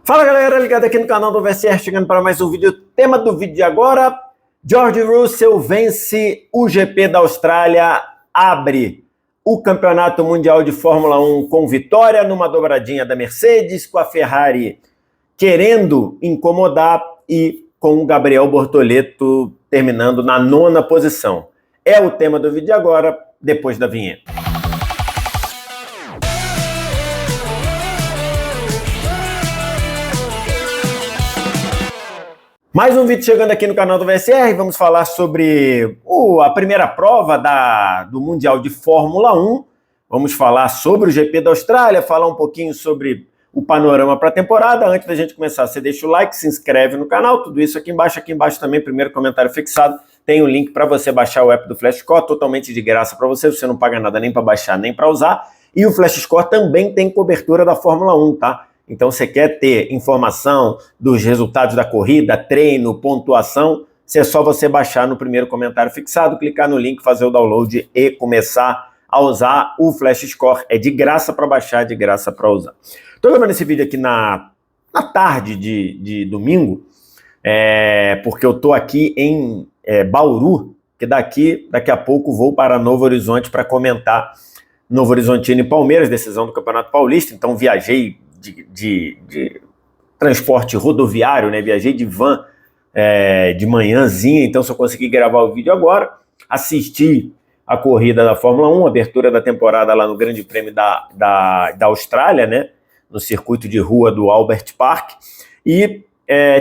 Fala galera, ligado aqui no canal do VSR, chegando para mais um vídeo. Tema do vídeo de agora: George Russell vence o GP da Austrália, abre o Campeonato Mundial de Fórmula 1 com vitória numa dobradinha da Mercedes, com a Ferrari querendo incomodar e com o Gabriel Bortoleto terminando na 9ª posição. É o tema do vídeo de agora, depois da vinheta. Mais um vídeo chegando aqui no canal do VSR, vamos falar sobre a primeira prova do Mundial de Fórmula 1, vamos falar sobre o GP da Austrália, falar um pouquinho sobre o panorama para a temporada. Antes da gente começar, você deixa o like, se inscreve no canal, tudo isso aqui embaixo também, primeiro comentário fixado, tem o link para você baixar o app do Flash Score, totalmente de graça para você não paga nada nem para baixar, nem para usar, e o Flash Score também tem cobertura da Fórmula 1, tá? Então, você quer ter informação dos resultados da corrida, treino, pontuação, é só você baixar no primeiro comentário fixado, clicar no link, fazer o download e começar a usar o Flash Score. É de graça para baixar, de graça para usar. Estou gravando esse vídeo aqui na tarde de domingo, porque eu estou aqui em Bauru, que daqui a pouco vou para Novo Horizonte para comentar Novo Horizontino e Palmeiras, decisão do Campeonato Paulista. Então, viajei de transporte rodoviário, né? Viajei de van de manhãzinha, então só consegui gravar o vídeo agora. Assisti a corrida da Fórmula 1, abertura da temporada lá no Grande Prêmio da Austrália, né? No circuito de rua do Albert Park, e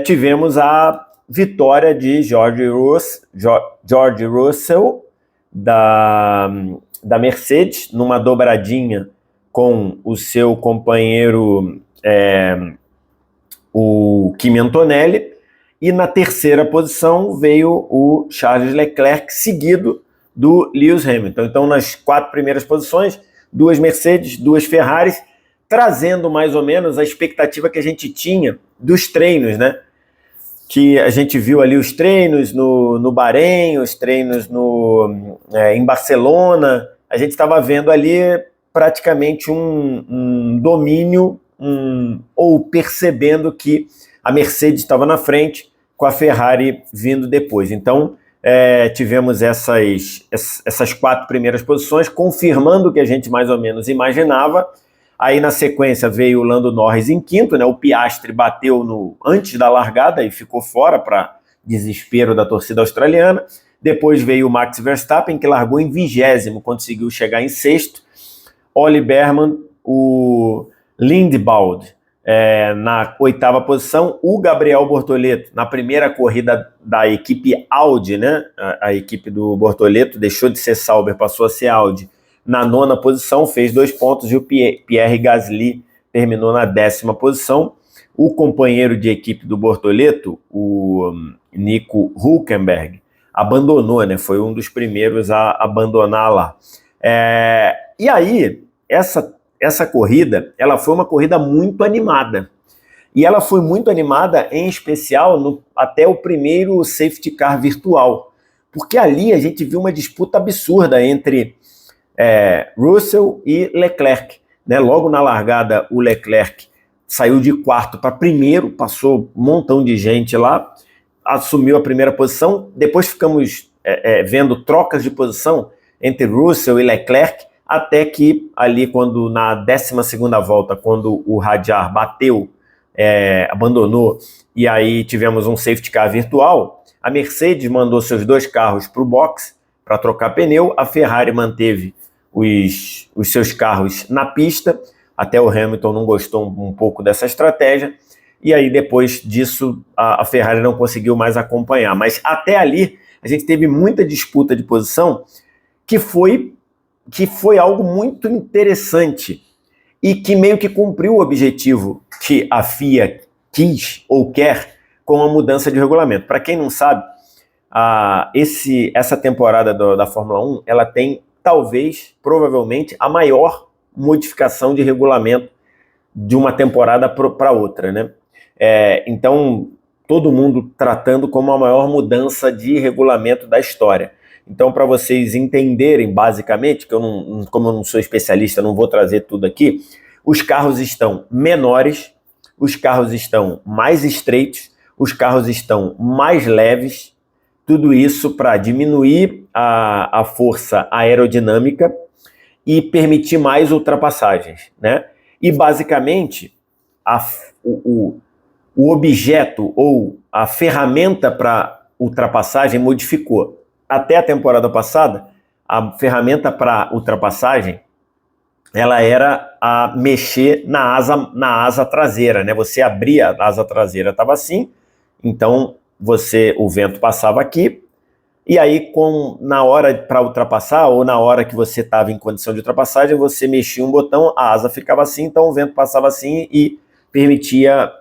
tivemos a vitória de George Russell da Mercedes, numa dobradinha com o seu companheiro, o Kimi Antonelli, e na terceira posição veio o Charles Leclerc, seguido do Lewis Hamilton. Então, nas 4 primeiras posições, 2 Mercedes, 2 Ferraris, trazendo mais ou menos a expectativa que a gente tinha dos treinos, né? Que a gente viu ali os treinos no Bahrein, os treinos em Barcelona, a gente estava vendo ali praticamente um domínio, ou percebendo que a Mercedes estava na frente, com a Ferrari vindo depois. Então, tivemos essas 4 primeiras posições, confirmando o que a gente mais ou menos imaginava. Aí, na sequência, veio o Lando Norris em quinto, né? O Piastri bateu antes da largada e ficou fora, para desespero da torcida australiana. Depois veio o Max Verstappen, que largou em 20º, conseguiu chegar em sexto. Ollie Behrman, o Lindbald na 8ª posição, o Gabriel Bortoleto na primeira corrida da equipe Audi, né? A equipe do Bortoleto deixou de ser Sauber, passou a ser Audi, na 9ª posição, fez 2 pontos, e o Pierre Gasly terminou na 10ª posição. O companheiro de equipe do Bortoleto, o Nico Hülkenberg, abandonou, né? Foi um dos primeiros a abandonar lá. E aí, essa corrida, ela foi uma corrida muito animada. E ela foi muito animada, em especial, até o primeiro safety car virtual. Porque ali a gente viu uma disputa absurda entre Russell e Leclerc, né? Logo na largada, o Leclerc saiu de 4º para primeiro, passou um montão de gente lá, assumiu a primeira posição. Depois ficamos vendo trocas de posição entre Russell e Leclerc, até que ali, quando na 12ª volta, quando o Hadjar bateu, abandonou, e aí tivemos um safety car virtual, a Mercedes mandou seus 2 carros para o box para trocar pneu, a Ferrari manteve os seus carros na pista, até o Hamilton não gostou um pouco dessa estratégia, e aí depois disso a Ferrari não conseguiu mais acompanhar. Mas até ali a gente teve muita disputa de posição, que foi algo muito interessante e que meio que cumpriu o objetivo que a FIA quis ou quer com a mudança de regulamento. Para quem não sabe, essa temporada da Fórmula 1, ela tem provavelmente, a maior modificação de regulamento de uma temporada para outra, né? Então, todo mundo tratando como a maior mudança de regulamento da história. Então, para vocês entenderem, basicamente, que como eu não sou especialista, não vou trazer tudo aqui, os carros estão menores, os carros estão mais estreitos, os carros estão mais leves, tudo isso para diminuir a força aerodinâmica e permitir mais ultrapassagens, né? E basicamente o objeto ou a ferramenta para ultrapassagem modificou. Até a temporada passada, a ferramenta para ultrapassagem ela era a mexer na asa traseira, né? Você abria a asa traseira, estava assim, então o vento passava aqui, e aí na hora para ultrapassar, ou na hora que você estava em condição de ultrapassagem, você mexia um botão, a asa ficava assim, então o vento passava assim e permitia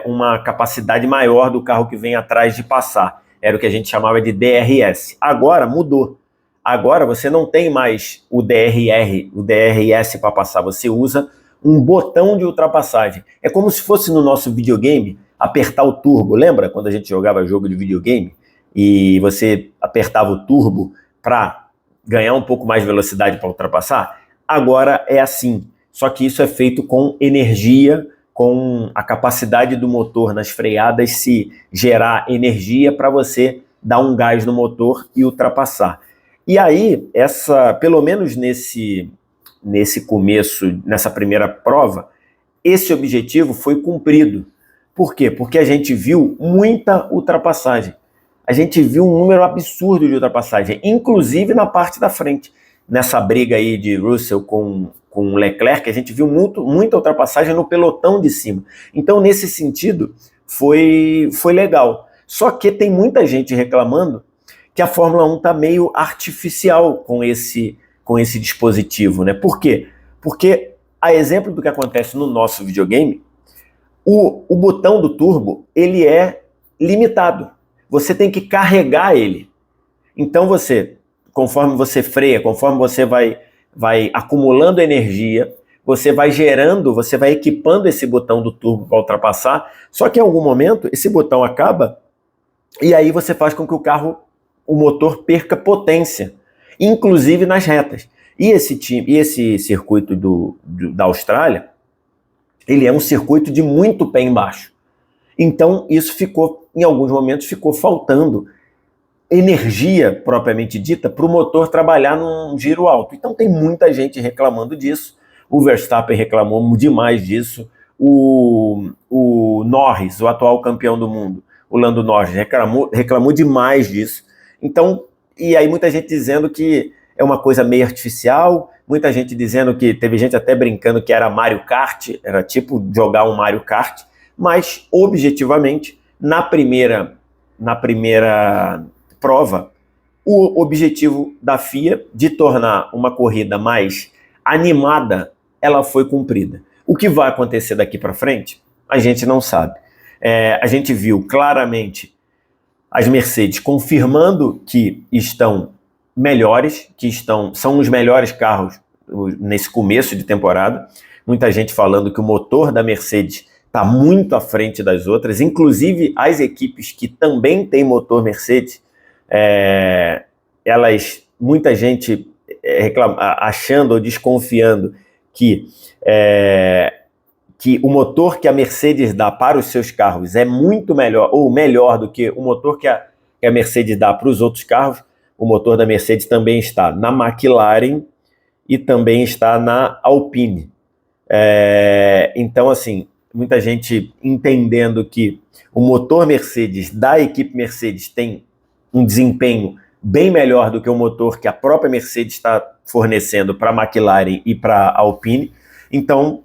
uma capacidade maior do carro que vem atrás de passar. Era o que a gente chamava de DRS. Agora mudou. Agora você não tem mais o DRS para passar, você usa um botão de ultrapassagem. É como se fosse no nosso videogame apertar o turbo. Lembra quando a gente jogava jogo de videogame e você apertava o turbo para ganhar um pouco mais de velocidade para ultrapassar? Agora é assim, só que isso é feito com energia, com a capacidade do motor nas freadas se gerar energia para você dar um gás no motor e ultrapassar. E aí, pelo menos nesse começo, nessa primeira prova, esse objetivo foi cumprido. Por quê? Porque a gente viu muita ultrapassagem. A gente viu um número absurdo de ultrapassagem, inclusive na parte da frente. Nessa briga aí de Russell com Leclerc, a gente viu muita ultrapassagem no pelotão de cima. Então, nesse sentido, foi legal. Só que tem muita gente reclamando que a Fórmula 1 está meio artificial com esse dispositivo, né? Por quê? Porque, a exemplo do que acontece no nosso videogame, o botão do turbo, ele é limitado. Você tem que carregar ele. Então conforme você freia, conforme você vai acumulando energia, você vai equipando esse botão do turbo para ultrapassar, só que em algum momento esse botão acaba e aí você faz com que o motor perca potência, inclusive nas retas. E esse circuito da Austrália, ele é um circuito de muito pé embaixo. Então isso em alguns momentos ficou faltando energia propriamente dita para o motor trabalhar num giro alto. Então tem muita gente reclamando disso. O Verstappen reclamou demais disso. O Norris, o atual campeão do mundo, o Lando Norris, reclamou demais disso. Então, e aí muita gente dizendo que é uma coisa meio artificial, muita gente dizendo que, teve gente até brincando que era Mario Kart, era tipo jogar um Mario Kart, mas objetivamente, na primeira prova, o objetivo da FIA de tornar uma corrida mais animada, ela foi cumprida. O que vai acontecer daqui para frente, a gente não sabe. A gente viu claramente as Mercedes confirmando que estão melhores, são os melhores carros nesse começo de temporada. Muita gente falando que o motor da Mercedes está muito à frente das outras, inclusive as equipes que também têm motor Mercedes, muita gente achando ou desconfiando que o motor que a Mercedes dá para os seus carros é muito melhor, ou melhor do que o motor que a Mercedes dá para os outros carros. O motor da Mercedes também está na McLaren e também está na Alpine. Então, assim, muita gente entendendo que o motor Mercedes da equipe Mercedes tem um desempenho bem melhor do que o motor que a própria Mercedes está fornecendo para a McLaren e para a Alpine. Então,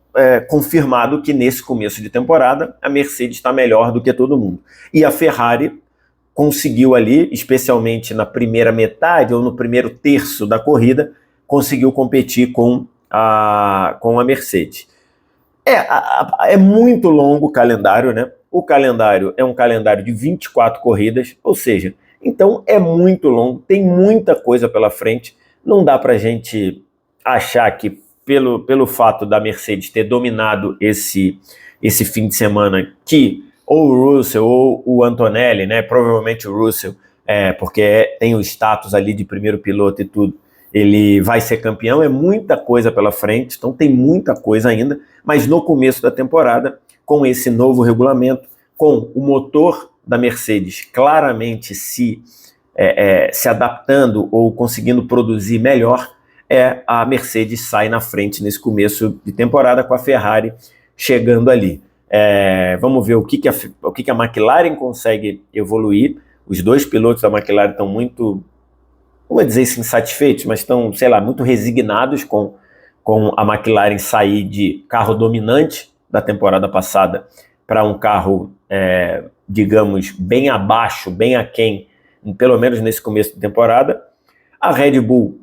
confirmado que nesse começo de temporada a Mercedes está melhor do que todo mundo. E a Ferrari conseguiu ali, especialmente na primeira metade ou no primeiro terço da corrida, conseguiu competir com a Mercedes. É muito longo o calendário, né? O calendário é um calendário de 24 corridas, ou seja, então é muito longo, tem muita coisa pela frente. Não dá para a gente achar que pelo fato da Mercedes ter dominado esse fim de semana, que ou o Russell ou o Antonelli, né, provavelmente o Russell, porque tem o status ali de primeiro piloto e tudo, ele vai ser campeão. É muita coisa pela frente, então tem muita coisa ainda, mas no começo da temporada com esse novo regulamento, com o motor da Mercedes claramente se adaptando ou conseguindo produzir melhor, a Mercedes sai na frente nesse começo de temporada, com a Ferrari chegando ali. Vamos ver o que a McLaren consegue evoluir. Os dois pilotos da McLaren estão muito, não vou dizer assim, insatisfeitos, mas estão, sei lá, muito resignados com a McLaren sair de carro dominante da temporada passada para um carro, digamos, bem abaixo, bem aquém, pelo menos nesse começo de temporada. A Red Bull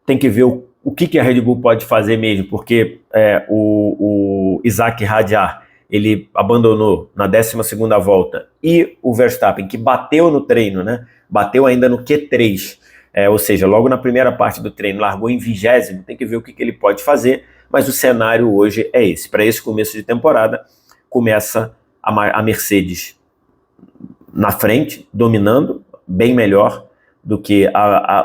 tem que ver o que a Red Bull pode fazer mesmo, porque o Isaac Hadjar, ele abandonou na 12ª volta, e o Verstappen, que bateu no treino, né, bateu ainda no Q3, ou seja, logo na primeira parte do treino, largou em 20º, tem que ver o que ele pode fazer, mas o cenário hoje é esse. Para esse começo de temporada, começa a Mercedes na frente, dominando, bem melhor do que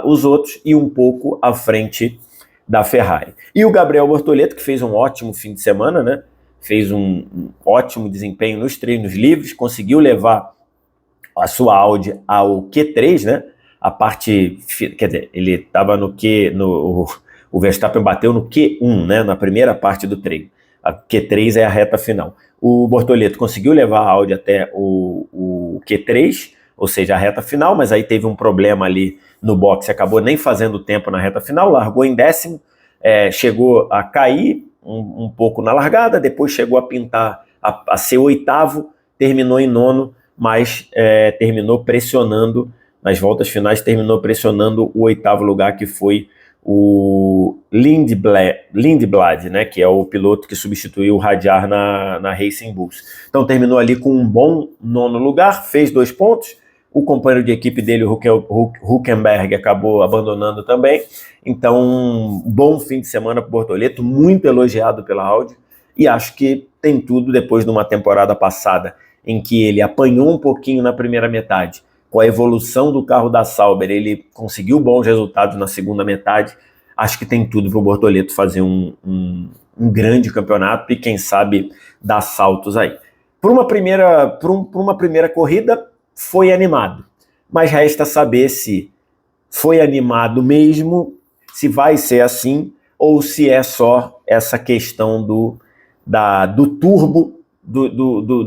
os outros, e um pouco à frente da Ferrari. E o Gabriel Bortoleto, que fez um ótimo fim de semana, né? Fez um ótimo desempenho nos treinos livres, conseguiu levar a sua Audi ao Q3, né? A parte, quer dizer, ele estava no Q, o Verstappen bateu no Q1, né? Na primeira parte do treino. A Q3 é a reta final. O Bortoleto conseguiu levar a Audi até o Q3, ou seja, a reta final, mas aí teve um problema ali no boxe, acabou nem fazendo tempo na reta final, largou em 10º, chegou a cair um pouco na largada, depois chegou a pintar a ser 8º, terminou em 9º, mas terminou pressionando, nas voltas finais, terminou pressionando o 8º lugar, que foi o Lindblad, né, que é o piloto que substituiu o Hadjar na Racing Bulls. Então terminou ali com um bom 9º lugar, fez 2 pontos, o companheiro de equipe dele, o Hülkenberg, acabou abandonando também. Então, bom fim de semana para o Bortoleto, muito elogiado pela Audi, e acho que tem tudo, depois de uma temporada passada em que ele apanhou um pouquinho na primeira metade. Com a evolução do carro da Sauber, ele conseguiu bons resultados na segunda metade. Acho que tem tudo para o Bortoleto fazer um grande campeonato e, quem sabe, dar saltos aí. Por uma primeira corrida, foi animado, mas resta saber se foi animado mesmo, se vai ser assim, ou se é só essa questão do turbo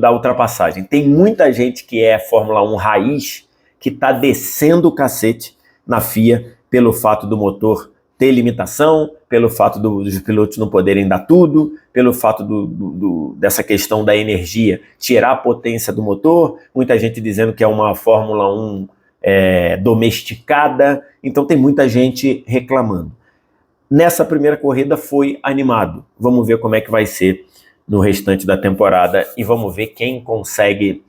da ultrapassagem. Tem muita gente que é Fórmula 1 raiz, que está descendo o cacete na FIA pelo fato do motor ter limitação, pelo fato dos pilotos não poderem dar tudo, pelo fato dessa questão da energia tirar a potência do motor, muita gente dizendo que é uma Fórmula 1 domesticada, então tem muita gente reclamando. Nessa primeira corrida foi animado, vamos ver como é que vai ser no restante da temporada e vamos ver quem consegue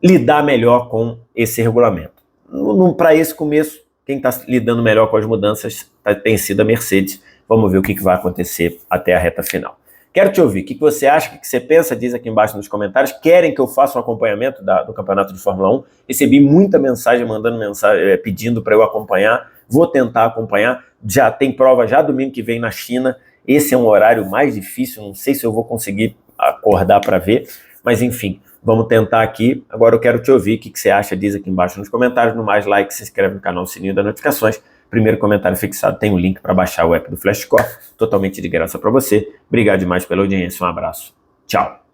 lidar melhor com esse regulamento. Para esse começo, quem está lidando melhor com as mudanças tem sido a Mercedes. Vamos ver o que vai acontecer até a reta final. Quero te ouvir. O que você acha? O que você pensa? Diz aqui embaixo nos comentários. Querem que eu faça um acompanhamento do campeonato de Fórmula 1? Recebi muita mensagem, mandando mensagem, pedindo para eu acompanhar. Vou tentar acompanhar. Já tem prova já domingo que vem na China. Esse é um horário mais difícil. Não sei se eu vou conseguir acordar para ver. Mas enfim, vamos tentar aqui. Agora eu quero te ouvir. O que você acha? Diz aqui embaixo nos comentários. No mais, like, se inscreve no canal, sininho das notificações. Primeiro comentário fixado tem o link para baixar o app do Flash Score, totalmente de graça para você. Obrigado demais pela audiência, um abraço. Tchau.